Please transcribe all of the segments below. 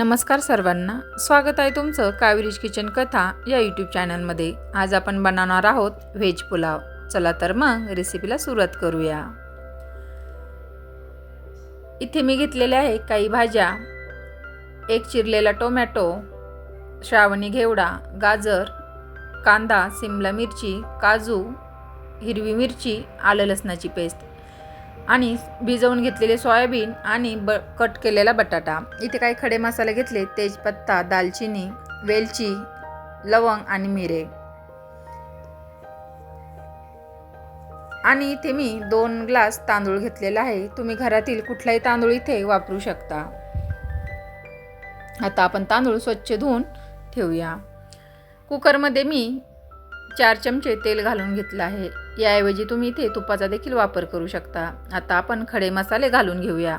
नमस्कार सर्वांना, स्वागत आहे तुमचं कावेरीज किचन कथा या यूट्यूब चॅनलमध्ये। आज आपण बनवणार आहोत व्हेज पुलाव। चला तर मग रेसिपीला सुरुवात करूया। इथे मी घेतलेले आहे काही भाज्या, एक चिरलेला टोमॅटो, श्रावणी घेवडा, गाजर, कांदा, सिमला मिरची, काजू, हिरवी मिरची, आलं लसणाची पेस्ट आणि भिजवून घेतलेले सोयाबीन आणि कट केलेला बटाटा। इथे काही खडे मसाले घेतले, तेजपत्ता, दालचिनी, वेलची, लवंग आणि मिरे। आणि इथे मी 2 ग्लास तांदूळ घेतलेला आहे। तुम्ही घरातील कुठलाही तांदूळ इथे वापरू शकता। आता आपण तांदूळ स्वच्छ धुवून ठेवूया। कुकरमध्ये मी 4 चमचे तेल घालून घेतलं आहे। याऐवजी तुम्ही इथे तुपाचा देखील वापर करू शकता। आता आपण खडे मसाले घालून घेऊया।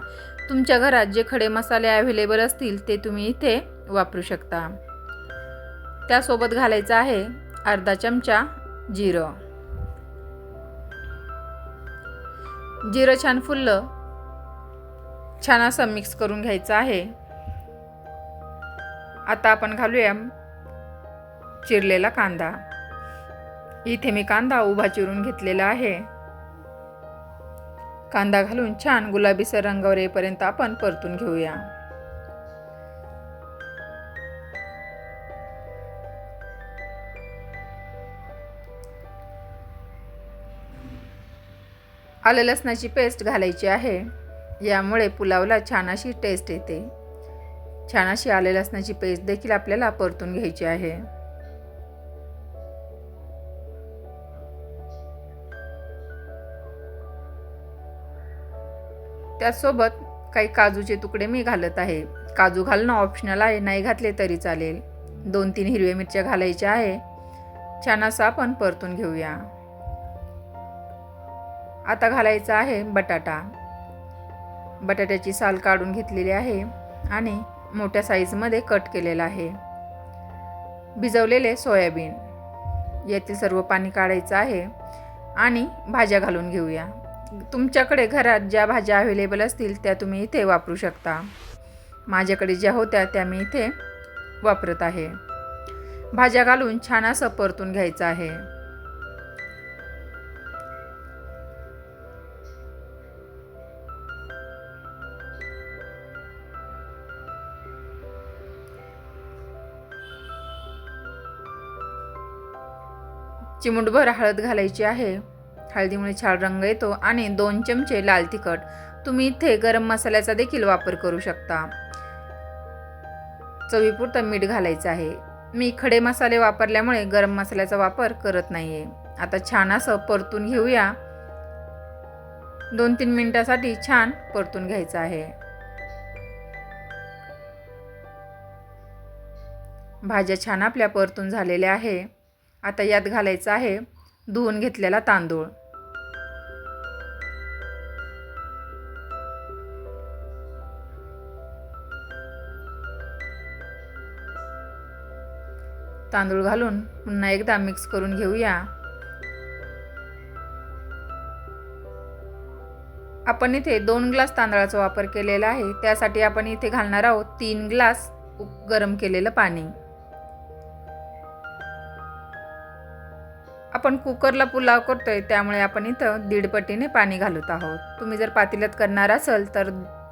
तुमच्या घरात जे खडे मसाले अवेलेबल असतील ते तुम्ही इथे वापरू शकता। त्यासोबत घालायचं आहे अर्धा चमचा जिरं। जिरं छान फुललं, छान असं मिक्स करून घ्यायचं आहे। आता आपण घालूया चिरलेला कांदा। इथे मी कांदा उभा चिरून घेतलेला आहे। कांदा घालून छान गुलाबीसर रंगावर येईपर्यंत आपण परतून घेऊया। आलं लसणाची पेस्ट घालायची आहे। यामुळे पुलावला छान अशी टेस्ट येते। छान अशी आलं लसणाची पेस्ट देखील आपल्याला परतून घ्यायची आहे। त्यासोबत काही काजूचे तुकडे मी घालत आहे। काजू घालणं ऑप्शनल आहे, नाही घातले तरी चालेल। 2-3 हिरव्या मिरच्या घालायच्या आहे। छान असं आपण परतून घेऊया। आता घालायचा आहे बटाटा। बटाट्याची साल काढून घेतलेली आहे आणि मोठ्या साईजमध्ये कट केलेला आहे। भिजवलेले सोयाबीन, यातील सर्व पाणी काढायचं आहे आणि भाज्या घालून घेऊया। तुमच्याकडे घरात ज्या भाज्या अवेलेबल असतील त्या तुम्ही इथे वापरू शकता। माझ्याकडे ज्या होत्या त्या मी इथे वापरत आहे। भाज्या घालून छान असं परतून घ्यायचं आहे। चिमूटभर हळद घालायची आहे। हळदीमुळे छान रंग येतो। आणि 2 चमचे लाल तिखट। तुम्ही इथे गरम मसाल्याचा देखील वापर करू शकता। चवीपुरतं मीठ घालायचं आहे। मी खडे मसाले वापरल्यामुळे गरम मसाल्याचा वापर करत नाहीये। आता छान असं परतून घेऊया। 2-3 मिनिटांसाठी छान परतून घ्यायचं आहे। भाज्या छान आपल्या परतून झालेल्या आहे। आता यात घालायचं आहे धुवून घेतलेला तांदूळ। तांदूळ घालून पुन्हा एकदा मिक्स करून घेऊया। आपण इथे 2 ग्लास तांदळाचा वापर केलेला आहे। त्यासाठी आपण इथे घालणार आहोत 3 ग्लास गरम केलेलं पाणी। आपण कुकरला पुलाव करतोय त्यामुळे आपण इथं 1.5 पटीने पाणी घालत आहोत। तुम्ही जर पातेल्यात करणार असाल तर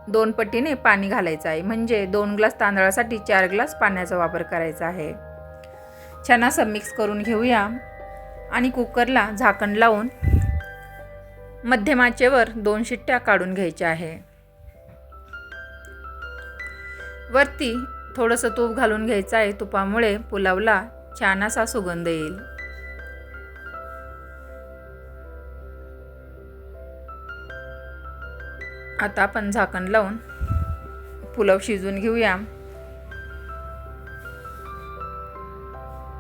2 पटीने पाणी घालायचं आहे। म्हणजे 2 ग्लास तांदळासाठी 4 ग्लास पाण्याचा वापर करायचा आहे। छान असं मिक्स करून घेऊया आणि कुकरला झाकण लावून मध्यम आचेवर 2 शिट्ट्या काढून घ्यायच्या आहे। वरती थोडंसं तूप घालून घ्यायचं आहे। तुपामुळे पुलावला छान असा सुगंध येईल। आता आपण झाकण लावून पुलाव शिजवून घेऊया।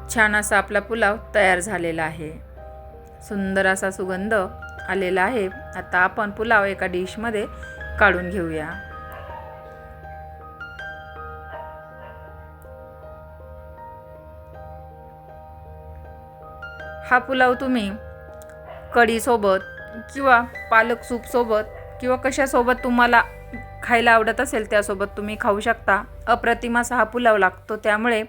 छान असा आपला पुलाव तयार झालेला आहे। सुंदर असा सुगंध आलेला आहे। आता आपण पुलाव एका डिशमध्ये काढून घेऊया। हा पुलाव तुम्ही कढी सोबत किंवा पालक सूप सोबत किंवा कशासोबत तुम्हाला खायला आवडत असेल त्यासोबत तुम्ही खाऊ शकता. अप्रतिम असा हा पुलाव लागतो, त्यामुळे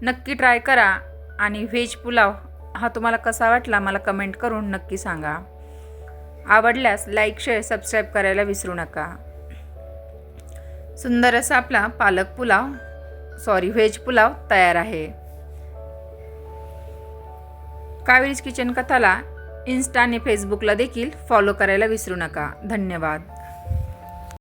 नक्की ट्राय करा. आणि व्हेज पुलाव हा तुम्हाला कसा वाटला मला कमेंट करून नक्की सांगा. आवडल्यास लाईक, शेअर, सबस्क्राईब करायला विसरू नका. सुंदर असा आपला व्हेज पुलाव तयार आहे. कावेरीज किचन कथाला इन्स्टा आणि फेसबुकला देखील फॉलो करायला विसरू नका. धन्यवाद.